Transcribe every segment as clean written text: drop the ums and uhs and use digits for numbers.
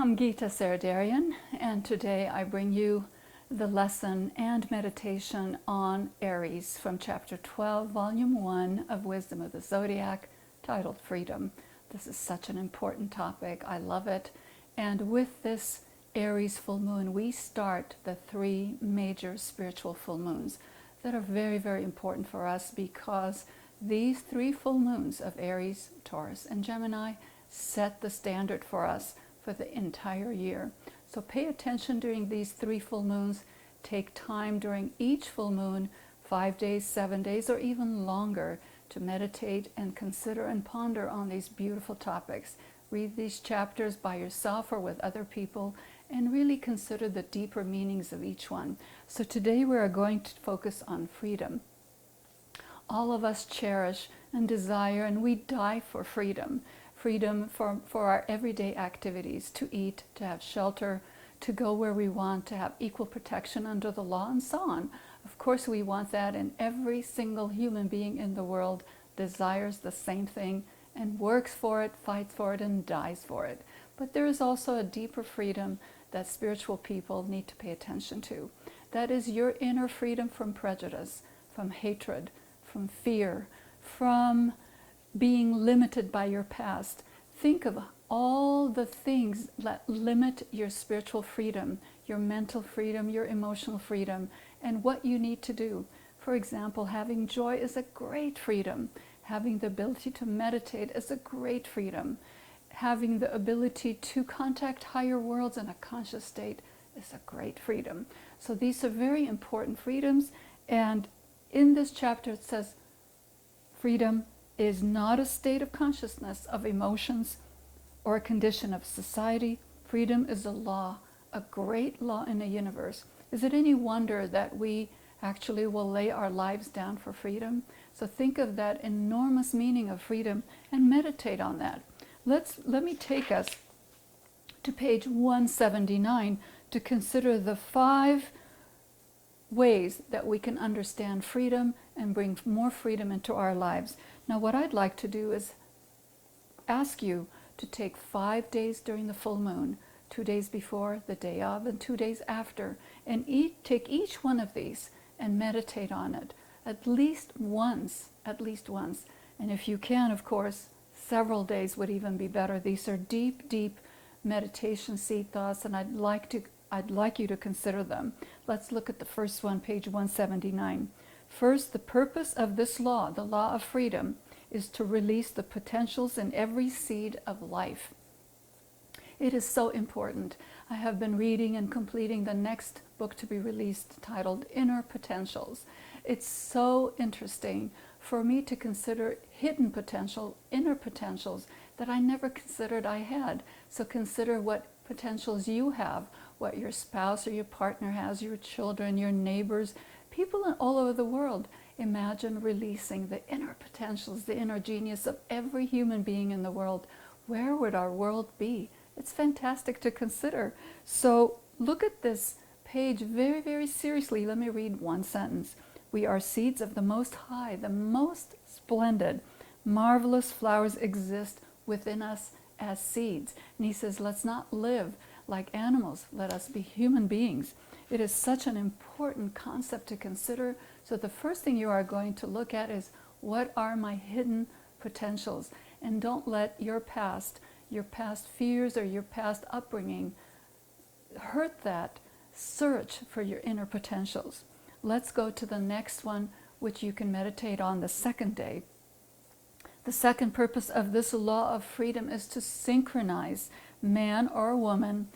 I'm Gita Saraydarian, and today I bring you the lesson and meditation on Aries from Chapter 12, Volume 1 of Wisdom of the Zodiac, titled Freedom. This is such an important topic. I love it. And with this Aries full moon, we start the three major spiritual full moons that are very, very important for us, because these three full moons of Aries, Taurus, and Gemini set the standard for us for the entire year. So pay attention during these three full moons. Take time during each full moon, 5 days, 7 days, or even longer, to meditate and consider and ponder on these beautiful topics. Read these chapters by yourself or with other people, and really consider the deeper meanings of each one. So today we are going to focus on freedom. All of us cherish and desire, and we die for freedom. Freedom for our everyday activities, to eat, to have shelter, to go where we want, to have equal protection under the law, and so on. Of course we want that, and every single human being in the world desires the same thing and works for it, fights for it, and dies for it. But there is also a deeper freedom that spiritual people need to pay attention to. That is your inner freedom from prejudice, from hatred, from fear, from being limited by your past. Think of all the things that limit your spiritual freedom, your mental freedom, your emotional freedom, and what you need to do. For example, having joy is a great freedom. Having the ability to meditate is a great freedom. Having the ability to contact higher worlds in a conscious state is a great freedom. So these are very important freedoms, and in this chapter it says freedom is not a state of consciousness, of emotions, or a condition of society. Freedom is a law, a great law in the universe. Is it any wonder that we actually will lay our lives down for freedom? So think of that enormous meaning of freedom and meditate on that. Let me take us to page 179 to consider the 5 ways that we can understand freedom and bring more freedom into our lives. Now, what I'd like to do is ask you to take 5 days during the full moon, 2 days before, the day of, and 2 days after, and take each one of these and meditate on it at least once. And if you can, of course, several days would even be better. These are deep, deep meditation seed thoughts, and I'd like you to consider them. Let's look at the first one, page 179. First, the purpose of this law, the law of freedom, is to release the potentials in every seed of life. It is so important. I have been reading and completing the next book to be released, titled Inner Potentials. It's so interesting for me to consider hidden potential, inner potentials that I never considered I had. So consider what potentials you have, what your spouse or your partner has, your children, your neighbors, people all over the world. Imagine releasing the inner potentials, the inner genius of every human being in the world. Where would our world be? It's fantastic to consider. So look at this page very, very seriously. Let me read one sentence. We are seeds of the Most High. The most splendid, marvelous flowers exist within us as seeds. And he says, let's not live like animals. Let us be human beings. It is such an important concept to consider. So the first thing you are going to look at is, what are my hidden potentials? And don't let your past fears or your past upbringing hurt that. Search for your inner potentials. Let's go to the next one, which you can meditate on the second day. The second purpose of this law of freedom is to synchronize man or woman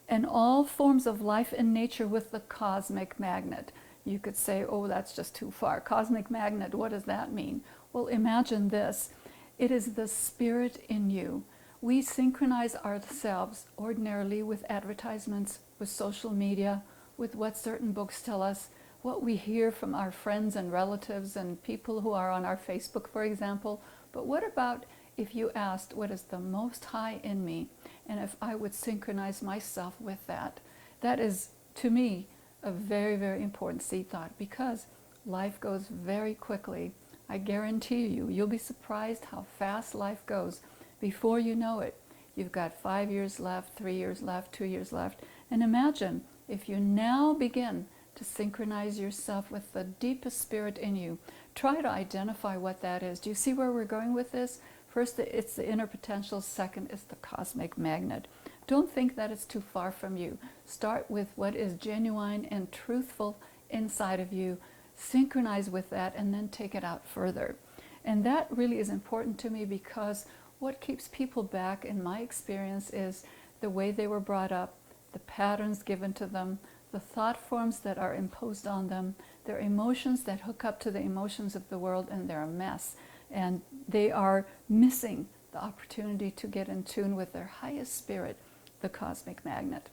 and all forms of life and nature with the cosmic magnet. You could say, oh, that's just too far. Cosmic magnet, what does that mean? Well, imagine this. It is the spirit in you. We synchronize ourselves ordinarily with advertisements, with social media, with what certain books tell us, what we hear from our friends and relatives and people who are on our Facebook, for example. But what about if you asked, what is the Most High in me? And if I would synchronize myself with that? That is, to me, a very, very important seed thought, because life goes very quickly. I guarantee you, you'll be surprised how fast life goes. Before you know it, You've got 5 years left, 3 years left, 2 years left. And imagine if you now begin to synchronize yourself with the deepest spirit in you. Try to identify what that is. Do you see where we're going with this? First, it's the inner potential. Second, it's the cosmic magnet. Don't think that it's too far from you. Start with what is genuine and truthful inside of you. Synchronize with that and then take it out further. And that really is important to me, because what keeps people back, in my experience, is the way they were brought up, the patterns given to them, the thought forms that are imposed on them, their emotions that hook up to the emotions of the world, and they're a mess. And they are missing the opportunity to get in tune with their highest spirit, the cosmic magnet.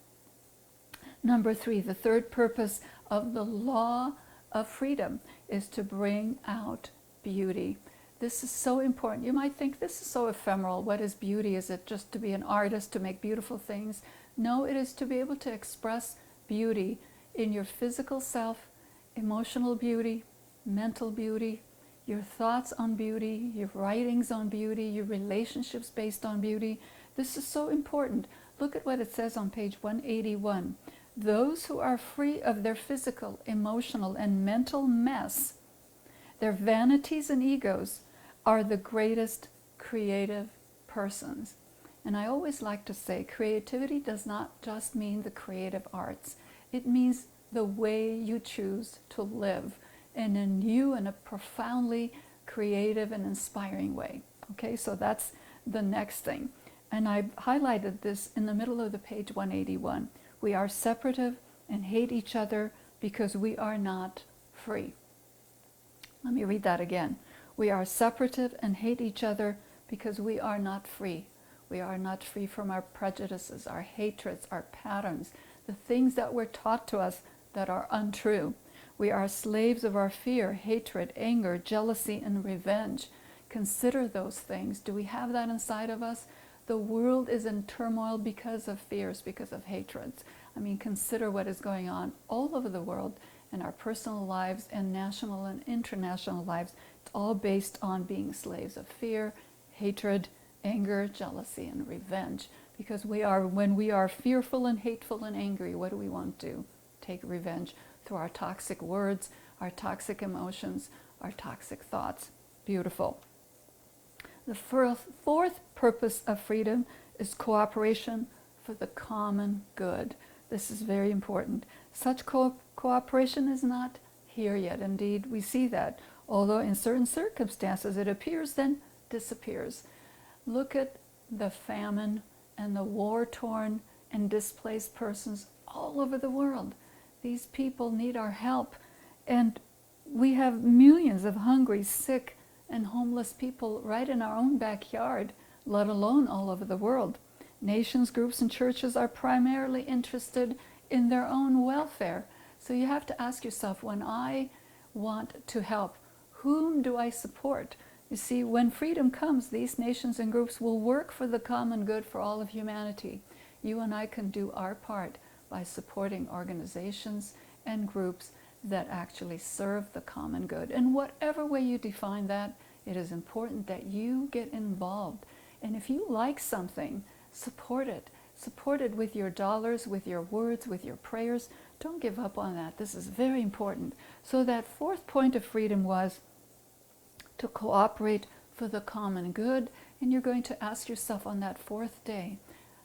Number 3, the third purpose of the law of freedom is to bring out beauty. This is so important. You might think, this is so ephemeral. What is beauty? Is it just to be an artist, to make beautiful things? No, it is to be able to express beauty in your physical self, emotional beauty, mental beauty, your thoughts on beauty, your writings on beauty, your relationships based on beauty. This is so important. Look at what it says on page 181. Those who are free of their physical, emotional, and mental mess, their vanities and egos, are the greatest creative persons. And I always like to say, creativity does not just mean the creative arts. It means the way you choose to live in a new and a profoundly creative and inspiring way. Okay, so that's the next thing. And I highlighted this in the middle of the page 181. We are separative and hate each other because we are not free. Let me read that again. We are separative and hate each other because we are not free. We are not free from our prejudices, our hatreds, our patterns, the things that were taught to us that are untrue. We are slaves of our fear, hatred, anger, jealousy, and revenge. Consider those things. Do we have that inside of us? The world is in turmoil because of fears, because of hatreds. I mean, consider what is going on all over the world in our personal lives and national and international lives. It's all based on being slaves of fear, hatred, anger, jealousy, and revenge. Because when we are fearful and hateful and angry, what do we want to do? Take revenge through our toxic words, our toxic emotions, our toxic thoughts. Beautiful. The fourth purpose of freedom is cooperation for the common good. This is very important. Such cooperation is not here yet. Indeed, we see that. Although in certain circumstances it appears, then disappears. Look at the famine and the war-torn and displaced persons all over the world. These people need our help. And we have millions of hungry, sick, and homeless people right in our own backyard, let alone all over the world. Nations, groups, and churches are primarily interested in their own welfare. So you have to ask yourself, when I want to help, whom do I support? You see, when freedom comes, these nations and groups will work for the common good for all of humanity. You and I can do our part by supporting organizations and groups that actually serve the common good. In whatever way you define that, it is important that you get involved. And if you like something, support it. Support it with your dollars, with your words, with your prayers. Don't give up on that. This is very important. So that fourth point of freedom was to cooperate for the common good. And you're going to ask yourself on that fourth day,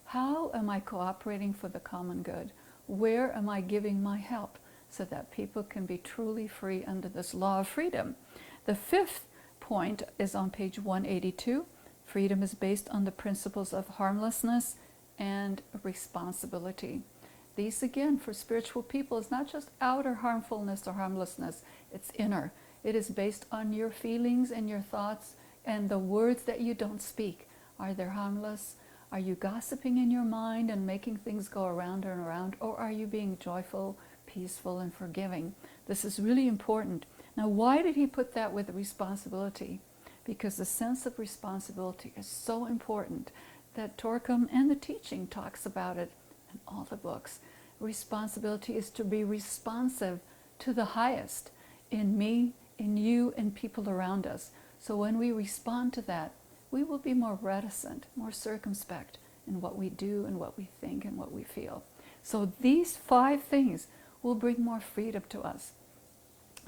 how am I cooperating for the common good? Where am I giving my help so that people can be truly free under this law of freedom? The fifth point is on page 182. Freedom is based on the principles of harmlessness and responsibility. These, again, for spiritual people, is not just outer harmfulness or harmlessness, it's inner. It is based on your feelings and your thoughts and the words that you don't speak. Are they harmless? Are you gossiping in your mind and making things go around and around? Or are you being joyful, peaceful, and forgiving? This is really important. Now, why did he put that with responsibility? Because the sense of responsibility is so important that Torkom and the teaching talks about it in all the books. Responsibility is to be responsive to the highest in me, in you, and people around us. So when we respond to that, we will be more reticent, more circumspect, in what we do and what we think and what we feel. So these 5 things will bring more freedom to us.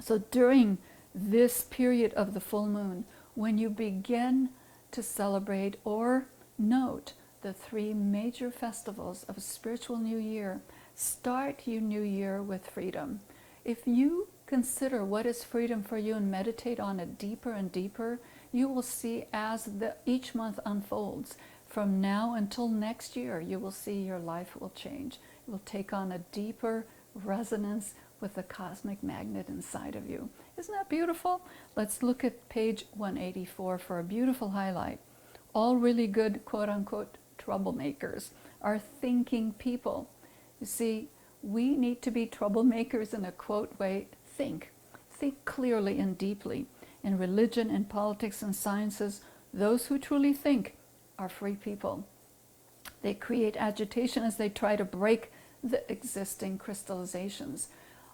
So during this period of the full moon, when you begin to celebrate or note the 3 major festivals of a spiritual new year, start your new year with freedom. If you consider what is freedom for you and meditate on it deeper and deeper, you will see as each month unfolds, from now until next year, you will see your life will change. It will take on a deeper resonance with the cosmic magnet inside of you. Isn't that beautiful? Let's look at page 184 for a beautiful highlight. All really good, quote-unquote, troublemakers are thinking people. You see, we need to be troublemakers in a quote way. Think clearly and deeply. In religion, in politics, and sciences, those who truly think are free people. They create agitation as they try to break the existing crystallizations.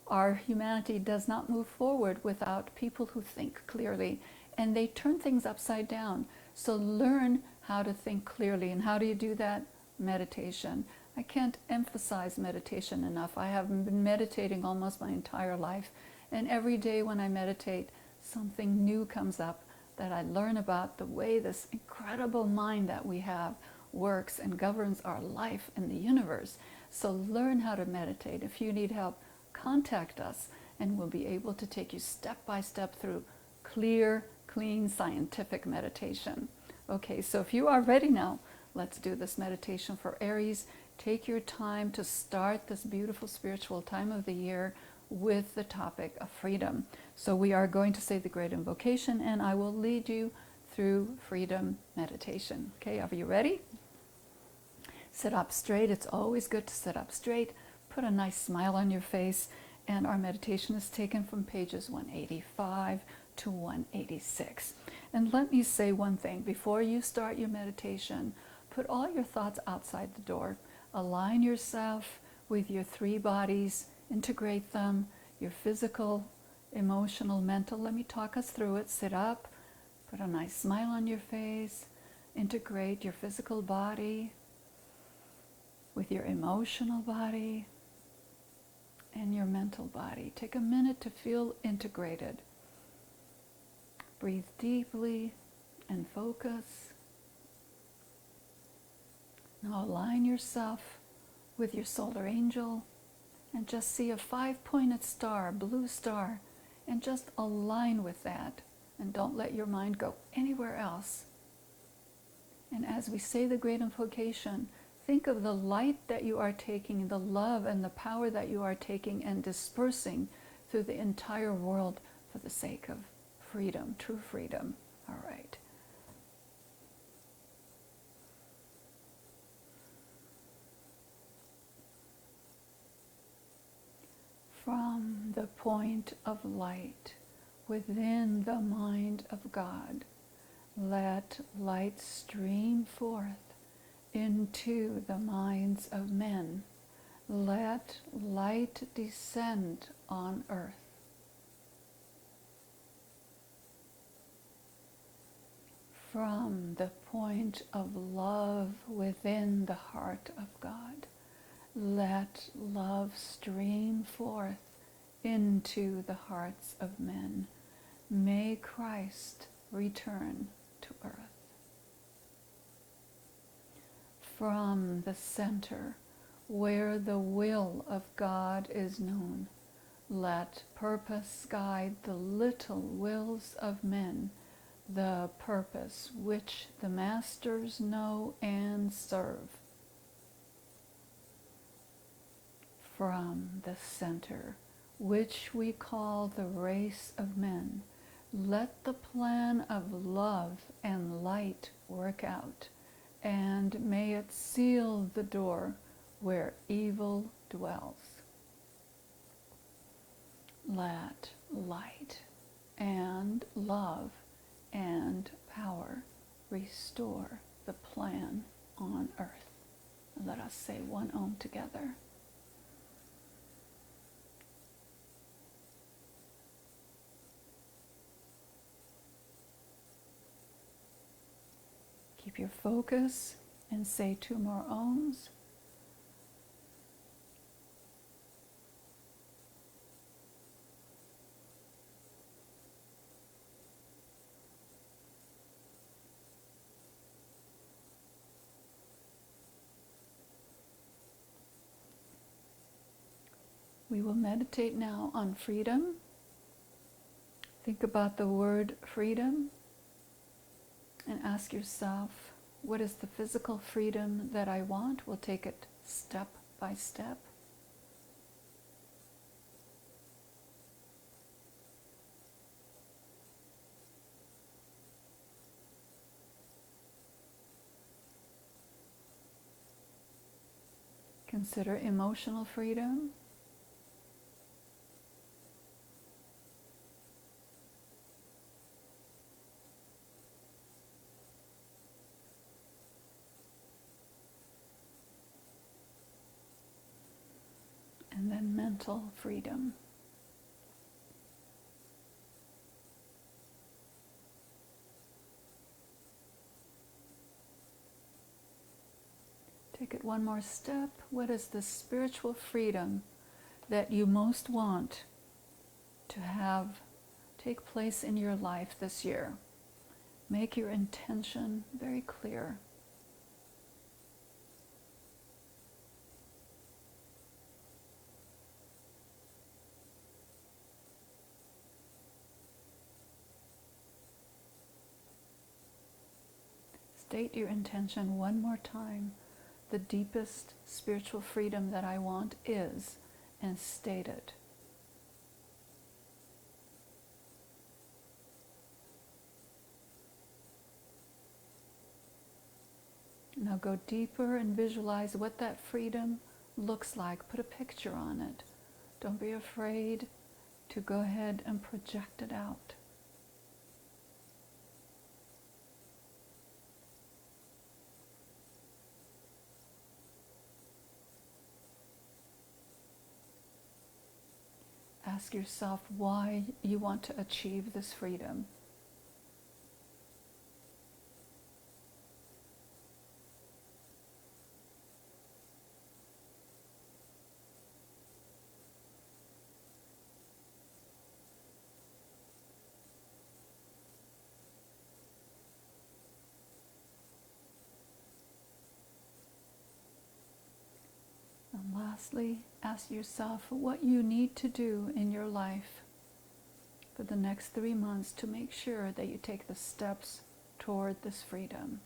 Our humanity does not move forward without people who think clearly, and they turn things upside down. So learn how to think clearly. And how do you do that? Meditation. I can't emphasize meditation enough. I have been meditating almost my entire life, and every day when I meditate, something new comes up that I learn about the way this incredible mind that we have works and governs our life in the universe. So learn how to meditate. If you need help, contact us and we'll be able to take you step by step through clear, clean, scientific meditation. Okay, so if you are ready now, let's do this meditation for Aries. Take your time to start this beautiful spiritual time of the year with the topic of freedom. So we are going to say the great invocation and I will lead you through freedom meditation. Okay, are you ready? Sit up straight. It's always good to sit up straight. Put a nice smile on your face. And our meditation is taken from pages 185 to 186. And let me say one thing. Before you start your meditation, put all your thoughts outside the door. Align yourself with your 3 bodies. Integrate them, your physical, emotional, mental. Let me talk us through it. Sit up, put a nice smile on your face, integrate your physical body with your emotional body and your mental body. Take a minute to feel integrated. Breathe deeply and focus. Now align yourself with your solar angel and just see a 5-pointed star, blue star, and just align with that. And don't let your mind go anywhere else. And as we say the great invocation, think of the light that you are taking, the love and the power that you are taking and dispersing through the entire world for the sake of freedom, true freedom. All right. From the point of light within the mind of God, let light stream forth into the minds of men. Let light descend on earth. From the point of love within the heart of God, let love stream forth into the hearts of men. May Christ return to earth. From the center, where the will of God is known, let purpose guide the little wills of men, the purpose which the masters know and serve. From the center, which we call the race of men, let the plan of love and light work out, and may it seal the door where evil dwells. Let light and love and power restore the plan on earth. Let us say one Om together. Keep your focus and say 2 more ohms. We will meditate now on freedom. Think about the word freedom and ask yourself, what is the physical freedom that I want? We'll take it step by step. Consider emotional freedom. And then mental freedom. Take it one more step. What is the spiritual freedom that you most want to have take place in your life this year? Make your intention very clear. State your intention one more time. The deepest spiritual freedom that I want is, and state it. Now go deeper and visualize what that freedom looks like. Put a picture on it. Don't be afraid to go ahead and project it out. Ask yourself why you want to achieve this freedom. And lastly, ask yourself what you need to do in your life for the next 3 months to make sure that you take the steps toward this freedom.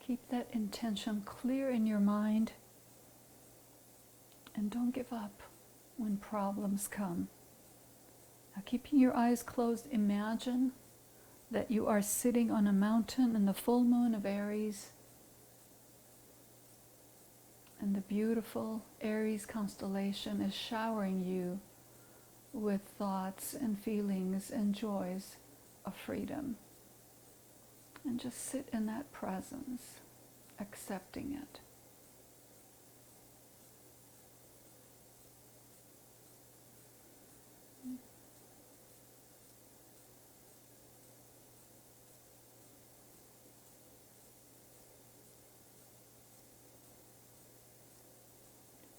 Keep that intention clear in your mind and don't give up when problems come. Now, keeping your eyes closed, imagine that you are sitting on a mountain in the full moon of Aries, and the beautiful Aries constellation is showering you with thoughts and feelings and joys of freedom. And just sit in that presence, accepting it.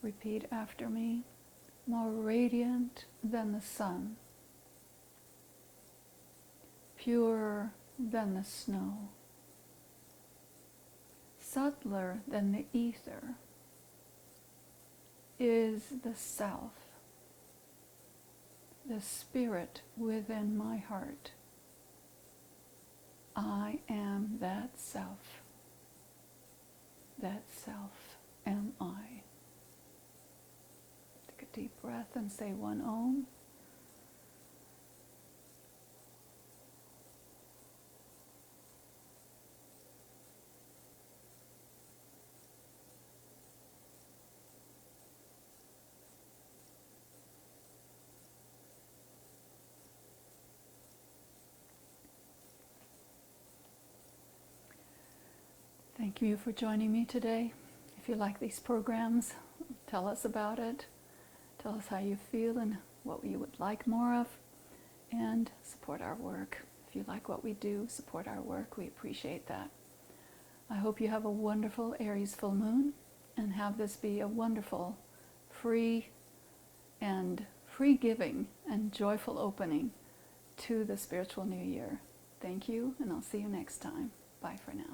Repeat after me. More radiant than the sun, purer than the snow, subtler than the ether, is the self, the spirit within my heart. I am that self. That self am I. Take a deep breath and say 1 Om. Thank you for joining me today. If you like these programs, tell us about it. Tell us how you feel and what you would like more of, and support our work. If you like what we do, support our work. We appreciate that. I hope you have a wonderful Aries full moon, and have this be a wonderful, free giving and joyful opening to the spiritual new year. Thank you, and I'll see you next time. Bye for now.